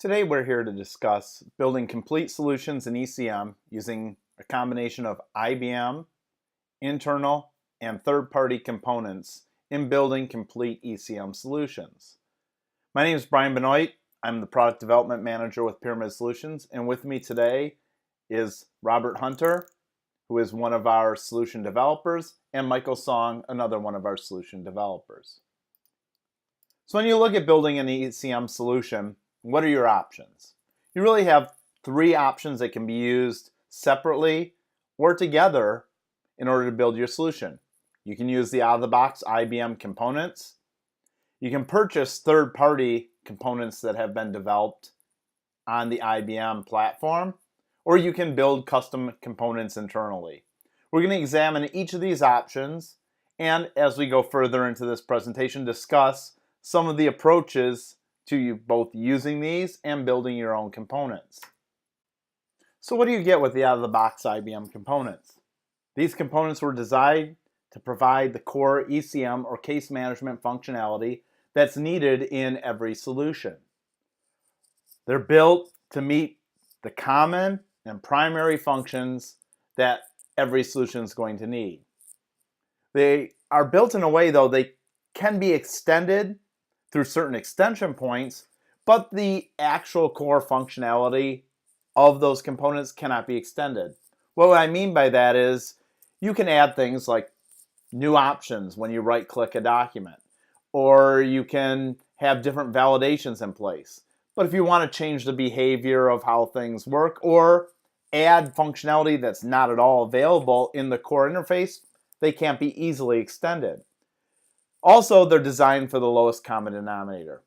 Today we're here to discuss building complete solutions in ECM using a combination of IBM, internal, and third-party components in building complete ECM solutions. My name is Brian Benoit. I'm the Product Development Manager with Pyramid Solutions, and with me today is Robert Hunter, who is one of our solution developers, and Michael Song, another one of our solution developers. So when you look at building an ECM solution, what are your options? You really have three options that can be used separately or together in order to build your solution. You can use the out-of-the-box IBM components. You can purchase third-party components that have been developed on the IBM platform, or you can build custom components internally. We're going to examine each of these options, and as we go further into this presentation, discuss some of the approaches to you both using these and building your own components. So what do you get with the out-of-the-box IBM components? These components were designed to provide the core ECM or case management functionality that's needed in every solution. They're built to meet the common and primary functions that every solution is going to need. They are built in a way, though, they can be extended through certain extension points, but the actual core functionality of those components cannot be extended. What I mean by that is you can add things like new options when you right-click a document, or you can have different validations in place. But if you want to change the behavior of how things work or add functionality that's not at all available in the core interface, they can't be easily extended. Also, they're designed for the lowest common denominator.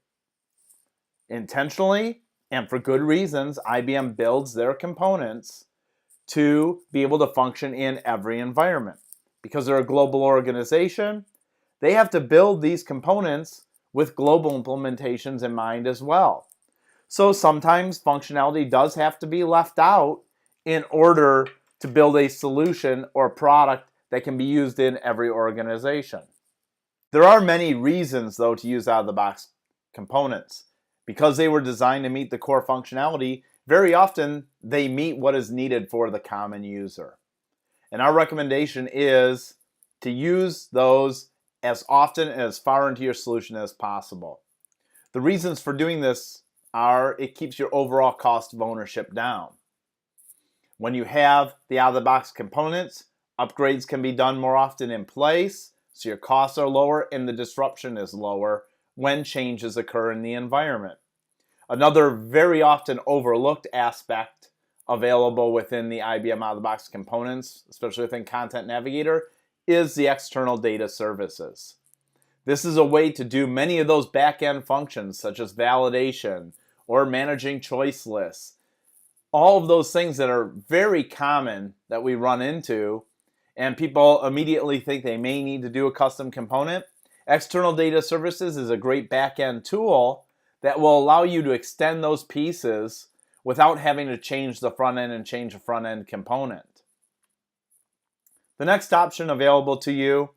Intentionally, and for good reasons, IBM builds their components to be able to function in every environment. Because they're a global organization, they have to build these components with global implementations in mind as well. So sometimes functionality does have to be left out in order to build a solution or product that can be used in every organization. There are many reasons, though, to use out-of-the-box components. Because they were designed to meet the core functionality, very often they meet what is needed for the common user. And our recommendation is to use those as often and as far into your solution as possible. The reasons for doing this are it keeps your overall cost of ownership down. When you have the out-of-the-box components, upgrades can be done more often in place, so your costs are lower and the disruption is lower when changes occur in the environment. Another very often overlooked aspect available within the IBM out-of-the-box components, especially within Content Navigator, is the external data services. This is a way to do many of those back-end functions such as validation or managing choice lists. All of those things that are very common that we run into and people immediately think they may need to do a custom component. External data services is a great back-end tool that will allow you to extend those pieces without having to change the front end and change a front end component. The next option available to you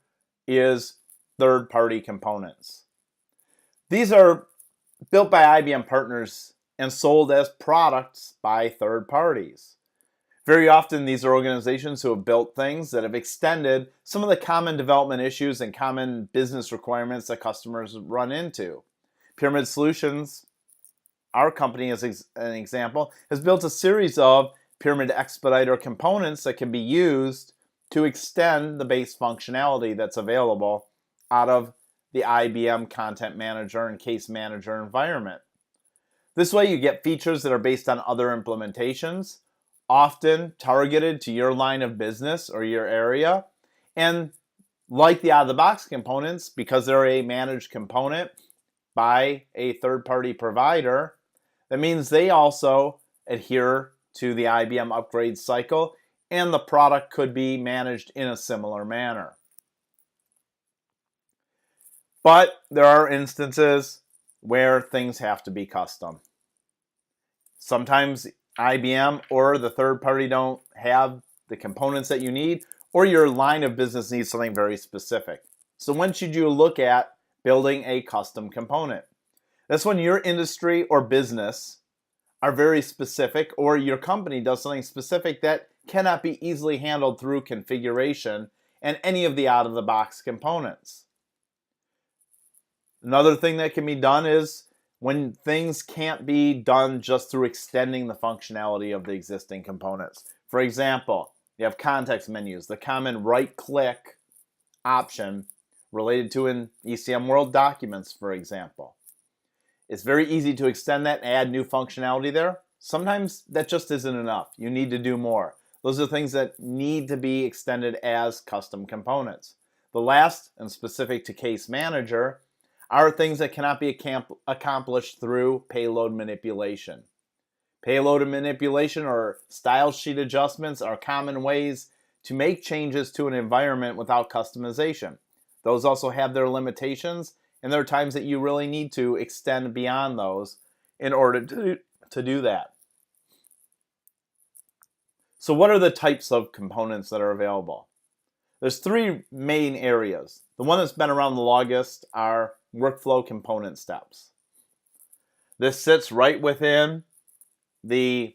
is third-party components. These are built by IBM partners and sold as products by third parties. Very often these are organizations who have built things that have extended some of the common development issues and common business requirements that customers run into. Pyramid Solutions, our company as an example, has built a series of Pyramid Expediter components that can be used to extend the base functionality that's available out of the IBM Content Manager and Case Manager environment. This way you get features that are based on other implementations, often targeted to your line of business or your area. And like the out-of-the-box components, because they're a managed component by a third-party provider, that means they also adhere to the IBM upgrade cycle, and the product could be managed in a similar manner. But there are instances where things have to be custom. Sometimes IBM or the third party don't have the components that you need, or your line of business needs something very specific. So when should you look at building a custom component? That's when your industry or business are very specific, or your company does something specific that cannot be easily handled through configuration and any of the out-of-the-box components. Another thing that can be done is when things can't be done just through extending the functionality of the existing components. For example, you have context menus, the common right-click option related to in ECM World documents, for example. It's very easy to extend that and add new functionality there. Sometimes that just isn't enough. You need to do more. Those are things that need to be extended as custom components. The last, and specific to Case Manager, are things that cannot be accomplished through payload manipulation. Payload manipulation or style sheet adjustments are common ways to make changes to an environment without customization. Those also have their limitations, and there are times that you really need to extend beyond those in order to do that. So what are the types of components that are available? There's three main areas. The one that's been around the longest are workflow component steps. This sits right within the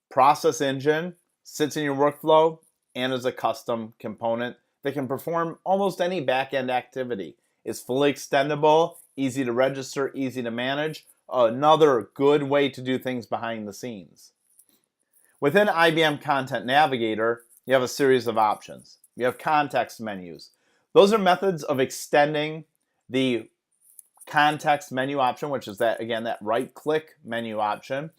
process engine, sits in your workflow, and is a custom component that can perform almost any back-end activity. It's fully extendable, easy to register, easy to manage. Another good way to do things behind the scenes. Within IBM Content Navigator, you have a series of options. You have context menus. Those are methods of extending the context menu option, which is that right-click menu option,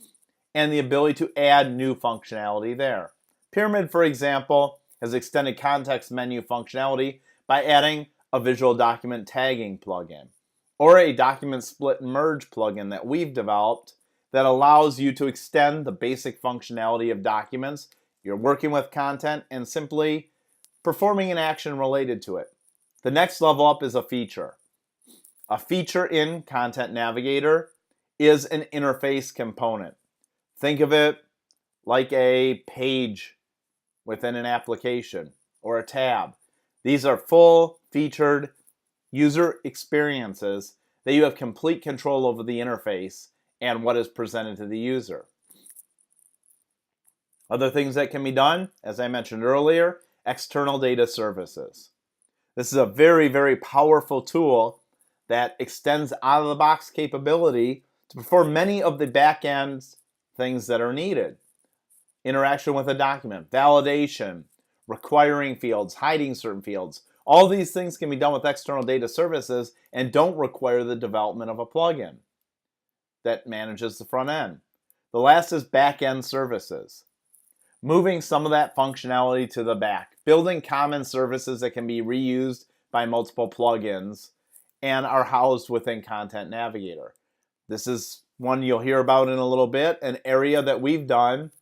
and the ability to add new functionality there. Pyramid, for example, has extended context menu functionality by adding a visual document tagging plugin, or a document split and merge plugin that we've developed that allows you to extend the basic functionality of documents. You're working with content and simply performing an action related to it. The next level up is a feature. A feature in Content Navigator is an interface component. Think of it like a page within an application or a tab. These are full-featured user experiences that you have complete control over the interface and what is presented to the user. Other things that can be done, as I mentioned earlier, external data services. This is a very, very powerful tool that extends out-of-the-box capability to perform many of the back-end things that are needed. Interaction with a document, validation, requiring fields, hiding certain fields. All these things can be done with external data services and don't require the development of a plugin that manages the front end. The last is back-end services. Moving some of that functionality to the back. Building common services that can be reused by multiple plugins and are housed within Content Navigator. This is one you'll hear about in a little bit, an area that we've done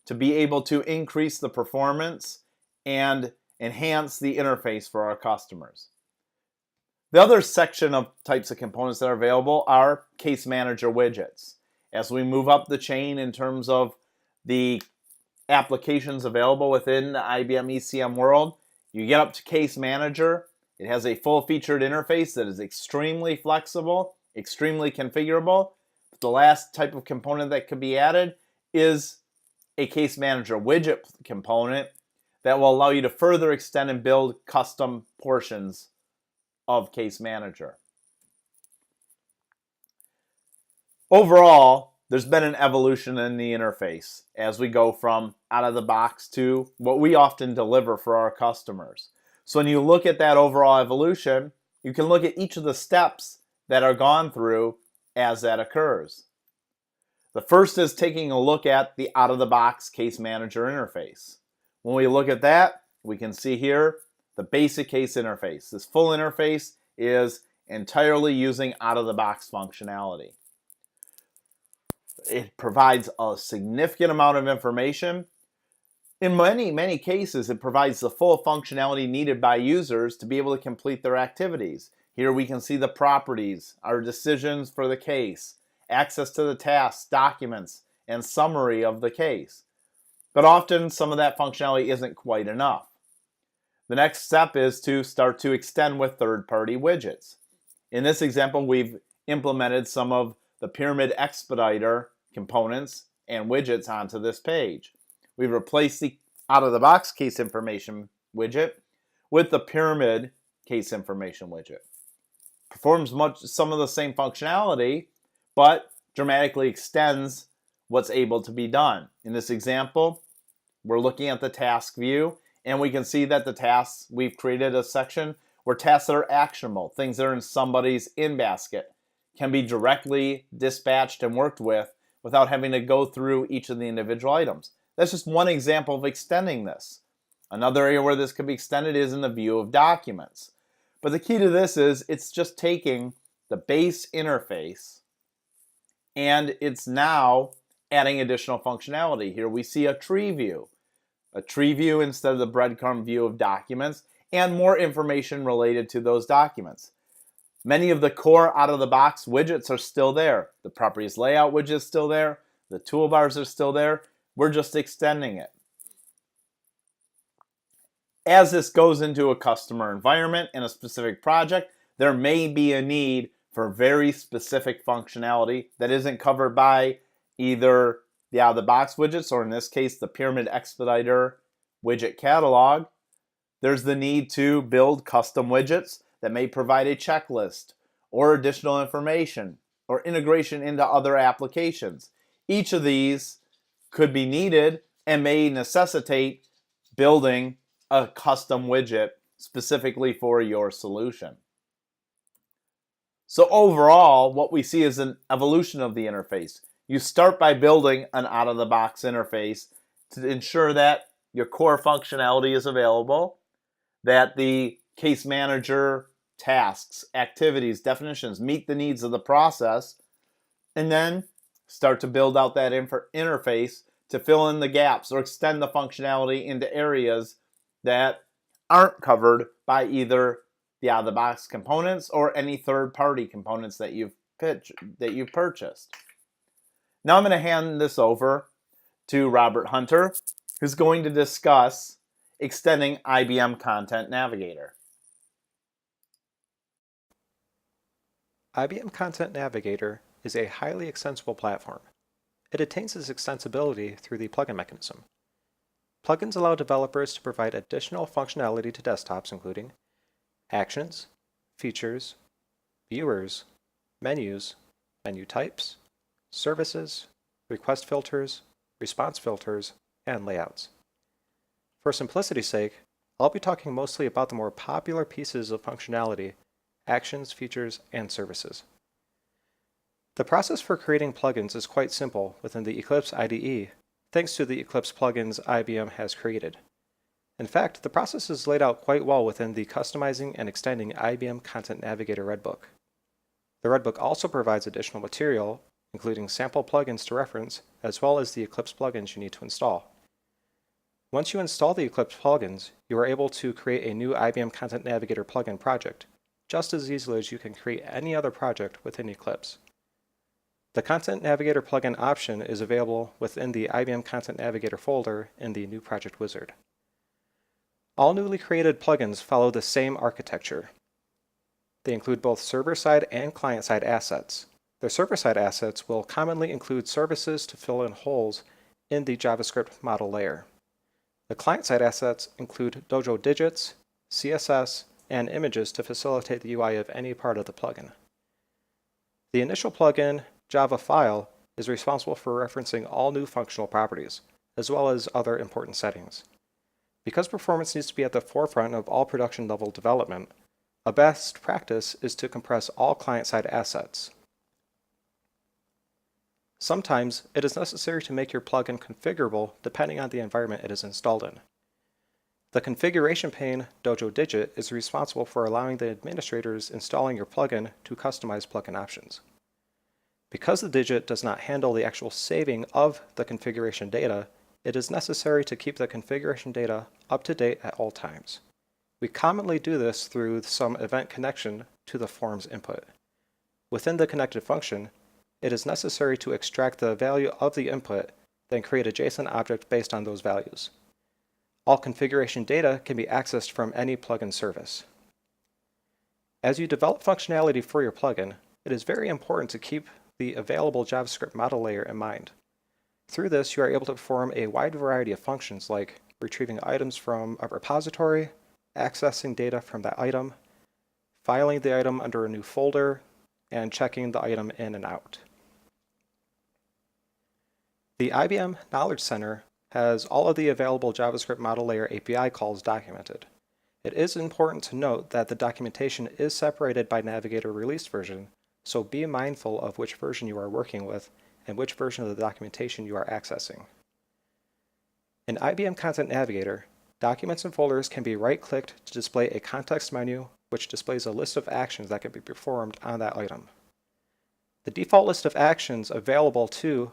to be able to increase the performance and enhance the interface for our customers. The other section of types of components that are available are Case Manager widgets. As we move up the chain in terms of the applications available within the IBM ECM world, you get up to Case Manager. It has a full-featured interface that is extremely flexible, extremely configurable. The last type of component that could be added is a Case Manager widget component that will allow you to further extend and build custom portions of Case Manager. Overall, there's been an evolution in the interface as we go from out of the box to what we often deliver for our customers. So when you look at that overall evolution, you can look at each of the steps that are gone through as that occurs. The first is taking a look at the out-of-the-box Case Manager interface. When we look at that, we can see here the basic case interface. This full interface is entirely using out-of-the-box functionality. It provides a significant amount of information. In many cases, it provides the full functionality needed by users to be able to complete their activities. Here we can see the properties, our decisions for the case, access to the tasks, documents, and summary of the case. But often some of that functionality isn't quite enough. The next step is to start to extend with third-party widgets. In this example, we've implemented some of the Pyramid Expediter components and widgets onto this page. We've replaced the out-of-the-box case information widget with the pyramid case information widget. Performs some of the same functionality, but dramatically extends what's able to be done. In this example, we're looking at the task view, and we can see that the tasks, we've created a section where tasks that are actionable, things that are in somebody's in basket, can be directly dispatched and worked with without having to go through each of the individual items. That's just one example of extending this. Another area where this could be extended is in the view of documents. But the key to this is it's just taking the base interface and it's now adding additional functionality. Here we see a tree view instead of the breadcrumb view of documents, and more information related to those documents. Many of the core out-of-the-box widgets are still there. The properties layout widget is still there. The toolbars are still there. We're just extending it. As this goes into a customer environment in a specific project, there may be a need for very specific functionality that isn't covered by either the out-of-the-box widgets, or in this case, the Pyramid Expediter widget catalog. There's the need to build custom widgets that may provide a checklist or additional information or integration into other applications. Each of these could be needed and may necessitate building a custom widget specifically for your solution. So overall, what we see is an evolution of the interface. You start by building an out-of-the-box interface to ensure that your core functionality is available, that the case manager tasks, activities, definitions meet the needs of the process, and then start to build out that interface to fill in the gaps or extend the functionality into areas that aren't covered by either the out-of-the-box components or any third-party components that you've purchased. Now I'm going to hand this over to Robert Hunter, who's going to discuss extending IBM Content Navigator. IBM Content Navigator is a highly extensible platform. It attains its extensibility through the plugin mechanism. Plugins allow developers to provide additional functionality to desktops, including actions, features, viewers, menus, menu types, services, request filters, response filters, and layouts. For simplicity's sake, I'll be talking mostly about the more popular pieces of functionality, actions, features, and services. The process for creating plugins is quite simple within the Eclipse IDE, thanks to the Eclipse plugins IBM has created. In fact, the process is laid out quite well within the Customizing and Extending IBM Content Navigator Redbook. The Redbook also provides additional material, including sample plugins to reference, as well as the Eclipse plugins you need to install. Once you install the Eclipse plugins, you are able to create a new IBM Content Navigator plugin project, just as easily as you can create any other project within Eclipse. The Content Navigator plugin option is available within the IBM Content Navigator folder in the New Project Wizard. All newly created plugins follow the same architecture. They include both server-side and client-side assets. The server-side assets will commonly include services to fill in holes in the JavaScript model layer. The client-side assets include Dojo digits, CSS, and images to facilitate the UI of any part of the plugin. The initial plugin, Java file, is responsible for referencing all new functional properties, as well as other important settings. Because performance needs to be at the forefront of all production-level development, a best practice is to compress all client-side assets. Sometimes it is necessary to make your plugin configurable depending on the environment it is installed in. The configuration pane, Dojo Digit, is responsible for allowing the administrators installing your plugin to customize plugin options. Because the digit does not handle the actual saving of the configuration data, it is necessary to keep the configuration data up to date at all times. We commonly do this through some event connection to the form's input. Within the connected function, it is necessary to extract the value of the input, then create a JSON object based on those values. All configuration data can be accessed from any plugin service. As you develop functionality for your plugin, it is very important to keep the available JavaScript model layer in mind. Through this, you are able to perform a wide variety of functions like retrieving items from a repository, accessing data from that item, filing the item under a new folder, and checking the item in and out. The IBM Knowledge Center has all of the available JavaScript model layer API calls documented. It is important to note that the documentation is separated by Navigator release version, so be mindful of which version you are working with and which version of the documentation you are accessing. In IBM Content Navigator, documents and folders can be right-clicked to display a context menu which displays a list of actions that can be performed on that item. The default list of actions available to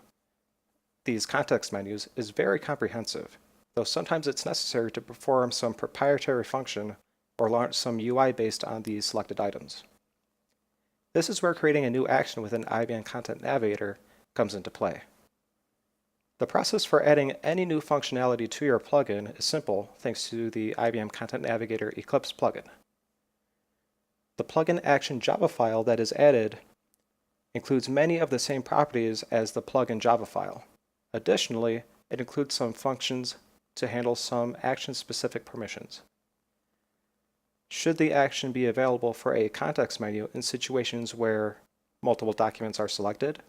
these context menus is very comprehensive, though sometimes it's necessary to perform some proprietary function or launch some UI based on these selected items. This is where creating a new action within IBM Content Navigator comes into play. The process for adding any new functionality to your plugin is simple thanks to the IBM Content Navigator Eclipse plugin. The plugin action Java file that is added includes many of the same properties as the plugin Java file. Additionally, it includes some functions to handle some action-specific permissions. Should the action be available for a context menu in situations where multiple documents are selected?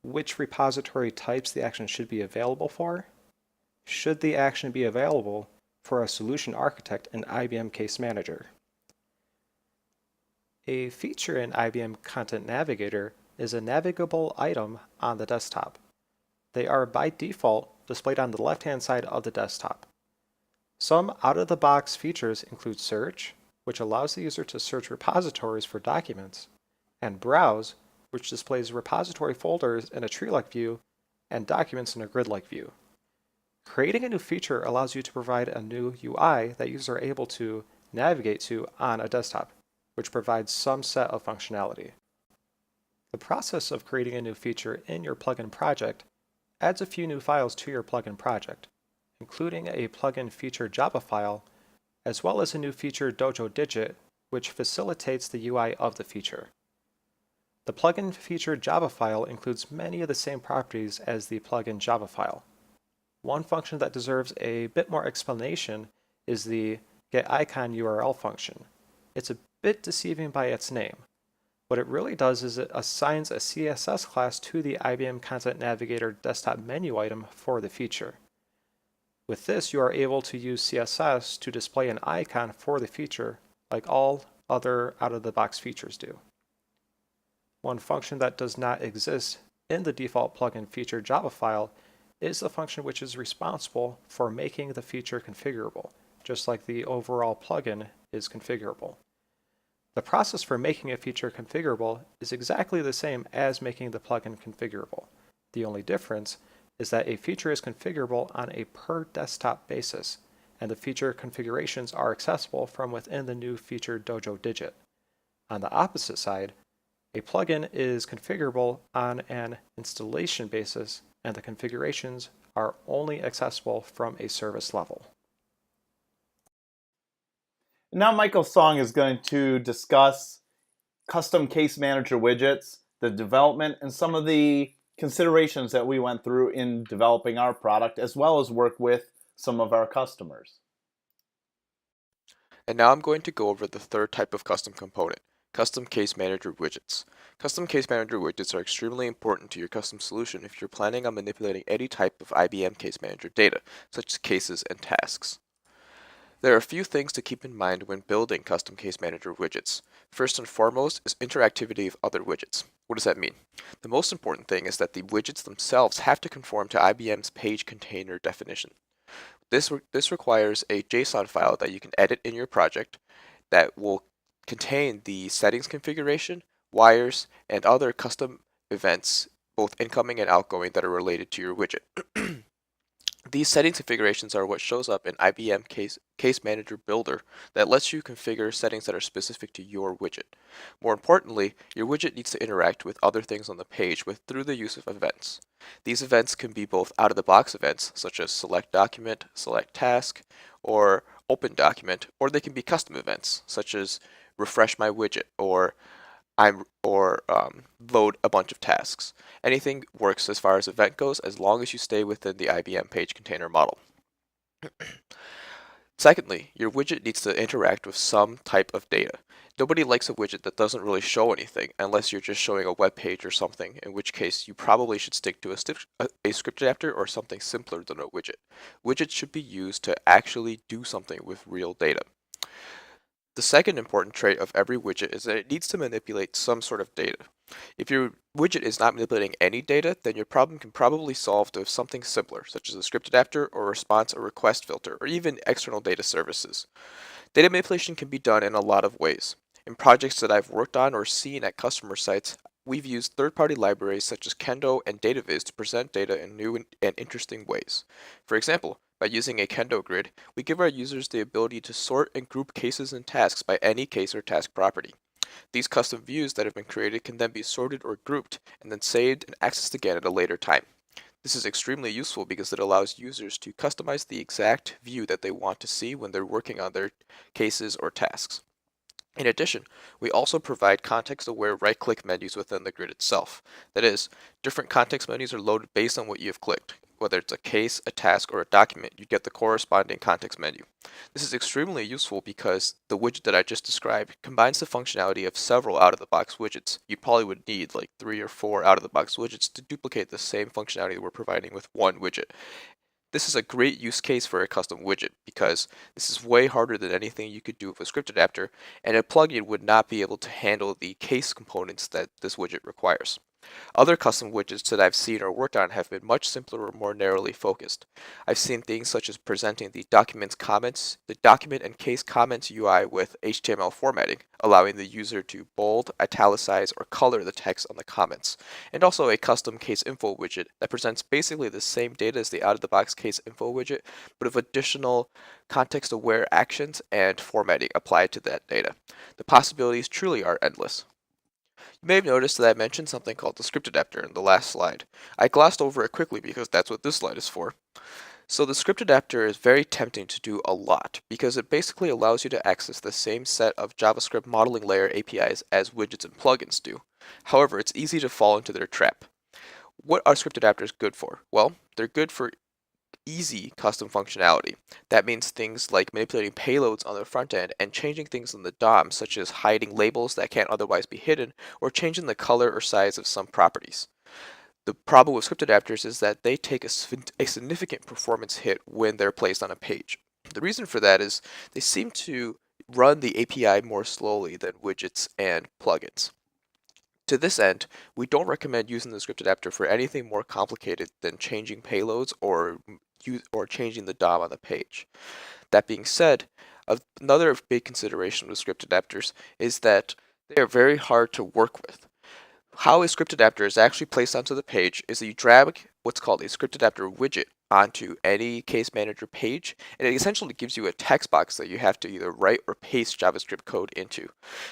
Which repository types the action should be available for? Should the action be available for a solution architect in IBM Case Manager? A feature in IBM Content Navigator is a navigable item on the desktop. They are by default displayed on the left-hand side of the desktop. Some out-of-the-box features include Search, which allows the user to search repositories for documents, and Browse, which displays repository folders in a tree-like view and documents in a grid-like view. Creating a new feature allows you to provide a new UI that users are able to navigate to on a desktop, which provides some set of functionality. The process of creating a new feature in your plugin project adds a few new files to your plugin project, including a plugin feature Java file, as well as a new feature Dojo Digit, which facilitates the UI of the feature. The plugin feature Java file includes many of the same properties as the plugin Java file. One function that deserves a bit more explanation is the getIconURL function. It's a bit deceiving by its name. What it really does is it assigns a CSS class to the IBM Content Navigator desktop menu item for the feature. With this, you are able to use CSS to display an icon for the feature like all other out-of-the-box features do. One function that does not exist in the default plugin feature Java file is the function which is responsible for making the feature configurable, just like the overall plugin is configurable. The process for making a feature configurable is exactly the same as making the plugin configurable. The only difference is that a feature is configurable on a per desktop basis, and the feature configurations are accessible from within the new feature Dojo Digit. On the opposite side, a plugin is configurable on an installation basis, and the configurations are only accessible from a service level. Now Michael Song is going to discuss custom case manager widgets, the development, and some of the considerations that we went through in developing our product, as well as work with some of our customers. And now I'm going to go over the third type of custom component, custom case manager widgets. Custom case manager widgets are extremely important to your custom solution if you're planning on manipulating any type of IBM case manager data, such as cases and tasks. There are a few things to keep in mind when building custom case manager widgets. First and foremost is interactivity of other widgets. What does that mean? The most important thing is that the widgets themselves have to conform to IBM's page container definition. This requires a JSON file that you can edit in your project that will contain the settings configuration, wires, and other custom events, both incoming and outgoing, that are related to your widget. These settings configurations are what shows up in IBM Case Manager Builder that lets you configure settings that are specific to your widget. More importantly, your widget needs to interact with other things on the page through the use of events. These events can be both out-of-the-box events, such as select document, select task, or open document, or they can be custom events, such as refresh my widget or load a bunch of tasks. Anything works as far as event goes as long as you stay within the IBM page container model. Secondly, your widget needs to interact with some type of data. Nobody likes a widget that doesn't really show anything unless you're just showing a web page or something, in which case you probably should stick to a script adapter or something simpler than a widget. Widgets should be used to actually do something with real data. The second important trait of every widget is that it needs to manipulate some sort of data. If your widget is not manipulating any data, then your problem can probably solve with something simpler, such as a script adapter or response or request filter, or even external data services. Data manipulation can be done in a lot of ways. In projects that I've worked on or seen at customer sites, we've used third-party libraries such as Kendo and DataViz to present data in new and interesting ways. For example, by using a Kendo grid, we give our users the ability to sort and group cases and tasks by any case or task property. These custom views that have been created can then be sorted or grouped and then saved and accessed again at a later time. This is extremely useful because it allows users to customize the exact view that they want to see when they're working on their cases or tasks. In addition, we also provide context-aware right-click menus within the grid itself. That is, different context menus are loaded based on what you have clicked. Whether it's a case, a task, or a document, you get the corresponding context menu. This is extremely useful because the widget that I just described combines the functionality of several out-of-the-box widgets. You probably would need like 3 or 4 out-of-the-box widgets to duplicate the same functionality that we're providing with one widget. This is a great use case for a custom widget because this is way harder than anything you could do with a script adapter, and a plugin would not be able to handle the case components that this widget requires. Other custom widgets that I've seen or worked on have been much simpler or more narrowly focused. I've seen things such as presenting the document and case comments UI with HTML formatting, allowing the user to bold, italicize, or color the text on the comments, and also a custom case info widget that presents basically the same data as the out-of-the-box case info widget, but with additional context-aware actions and formatting applied to that data. The possibilities truly are endless. You may have noticed that I mentioned something called the script adapter in the last slide. I glossed over it quickly because that's what this slide is for. So the script adapter is very tempting to do a lot because it basically allows you to access the same set of JavaScript modeling layer APIs as widgets and plugins do. However, it's easy to fall into their trap. What are script adapters good for? Well, they're good for easy custom functionality. That means things like manipulating payloads on the front end and changing things in the DOM, such as hiding labels that can't otherwise be hidden, or changing the color or size of some properties. The problem with script adapters is that they take a significant performance hit when they're placed on a page. The reason for that is they seem to run the API more slowly than widgets and plugins. To this end, we don't recommend using the script adapter for anything more complicated than changing payloads or changing the DOM on the page. That being said, another big consideration with script adapters is that they are very hard to work with. How a script adapter is actually placed onto the page is that you drag what's called a script adapter widget onto any case manager page, and it essentially gives you a text box that you have to either write or paste JavaScript code into.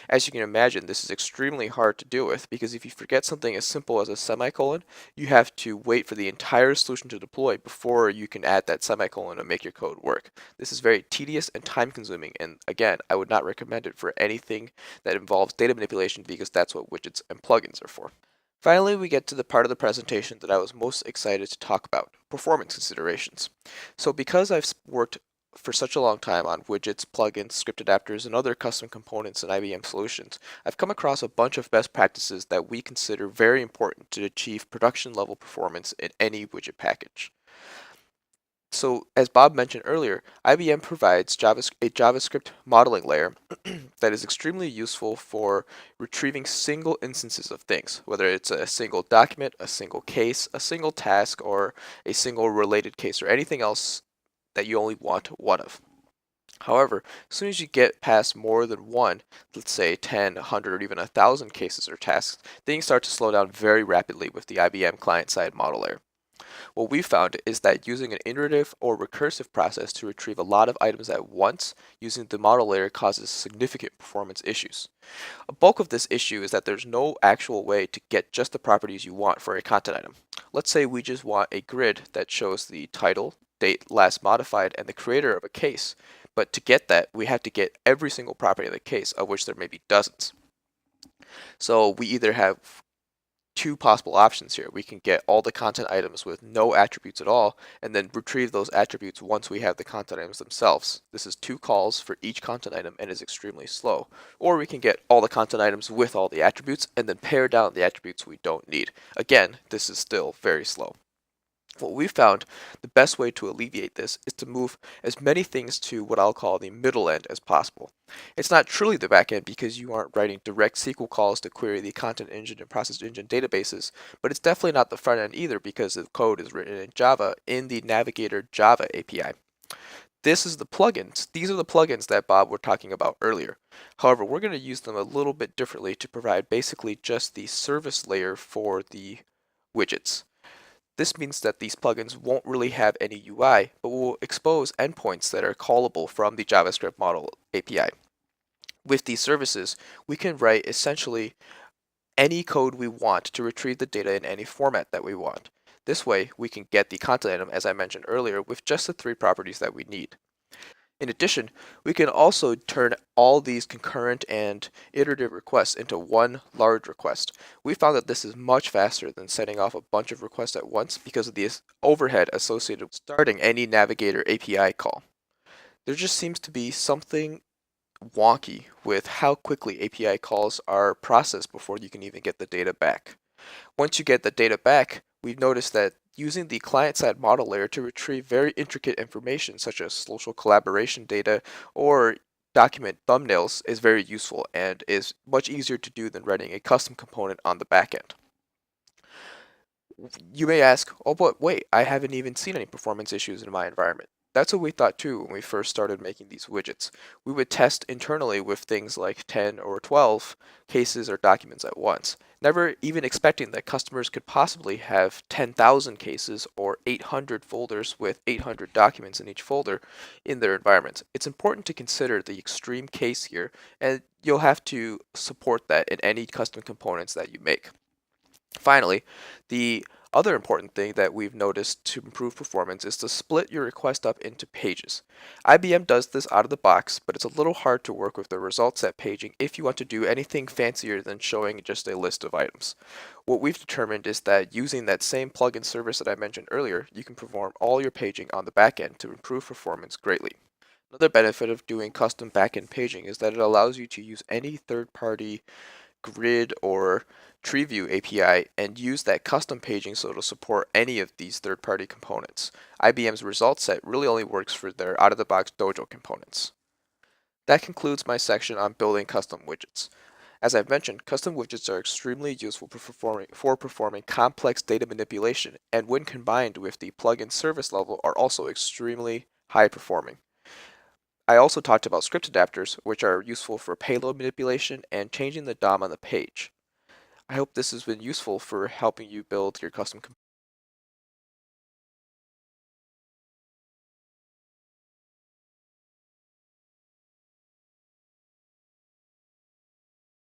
As you can imagine, this is extremely hard to deal with because if you forget something as simple as a semicolon, you have to wait for the entire solution to deploy before you can add that semicolon and make your code work. This is very tedious and time consuming, and again, I would not recommend it for anything that involves data manipulation because that's what widgets and plugins are for. Finally, we get to the part of the presentation that I was most excited to talk about, performance considerations. So because I've worked for such a long time on widgets, plugins, script adapters, and other custom components in IBM solutions, I've come across a bunch of best practices that we consider very important to achieve production level performance in any widget package. So, as Bob mentioned earlier, IBM provides a JavaScript modeling layer that is extremely useful for retrieving single instances of things, whether it's a single document, a single case, a single task, or a single related case, or anything else that you only want one of. However, as soon as you get past more than one, let's say 10, 100, or even 1,000 cases or tasks, things start to slow down very rapidly with the IBM client-side model layer. What we found is that using an iterative or recursive process to retrieve a lot of items at once using the model layer causes significant performance issues. A bulk of this issue is that there's no actual way to get just the properties you want for a content item. Let's say we just want a grid that shows the title, date last modified, and the creator of a case. But to get that, we have to get every single property of the case, of which there may be dozens. So we either have two possible options here. We can get all the content items with no attributes at all, and then retrieve those attributes once we have the content items themselves. This is 2 calls for each content item and is extremely slow. Or we can get all the content items with all the attributes and then pare down the attributes we don't need. Again, this is still very slow. What we found, the best way to alleviate this is to move as many things to what I'll call the middle end as possible. It's not truly the back end because you aren't writing direct SQL calls to query the content engine and process engine databases, but it's definitely not the front end either because the code is written in Java in the Navigator Java API. This is the plugins. These are the plugins that Bob were talking about earlier. However, we're going to use them a little bit differently to provide basically just the service layer for the widgets. This means that these plugins won't really have any UI, but will expose endpoints that are callable from the JavaScript model API. With these services, we can write essentially any code we want to retrieve the data in any format that we want. This way, we can get the content item, as I mentioned earlier, with just the 3 properties that we need. In addition, we can also turn all these concurrent and iterative requests into one large request. We found that this is much faster than setting off a bunch of requests at once because of the overhead associated with starting any Navigator API call. There just seems to be something wonky with how quickly API calls are processed before you can even get the data back. Once you get the data back, we've noticed that using the client-side model layer to retrieve very intricate information such as social collaboration data or document thumbnails is very useful and is much easier to do than writing a custom component on the back end. You may ask, oh, but wait, I haven't even seen any performance issues in my environment. That's what we thought too when we first started making these widgets. We would test internally with things like 10 or 12 cases or documents at once, never even expecting that customers could possibly have 10,000 cases or 800 folders with 800 documents in each folder in their environments. It's important to consider the extreme case here, and you'll have to support that in any custom components that you make. Finally, the other important thing that we've noticed to improve performance is to split your request up into pages. IBM does this out of the box, but it's a little hard to work with the result set paging if you want to do anything fancier than showing just a list of items. What we've determined is that using that same plugin service that I mentioned earlier, you can perform all your paging on the back end to improve performance greatly. Another benefit of doing custom backend paging is that it allows you to use any third-party grid or tree view API and use that custom paging so it'll support any of these third-party components. IBM's result set really only works for their out-of-the-box Dojo components. That concludes my section on building custom widgets. As I've mentioned, custom widgets are extremely useful for performing complex data manipulation, and when combined with the plugin service level are also extremely high performing. I also talked about script adapters, which are useful for payload manipulation and changing the DOM on the page. I hope this has been useful for helping you build your custom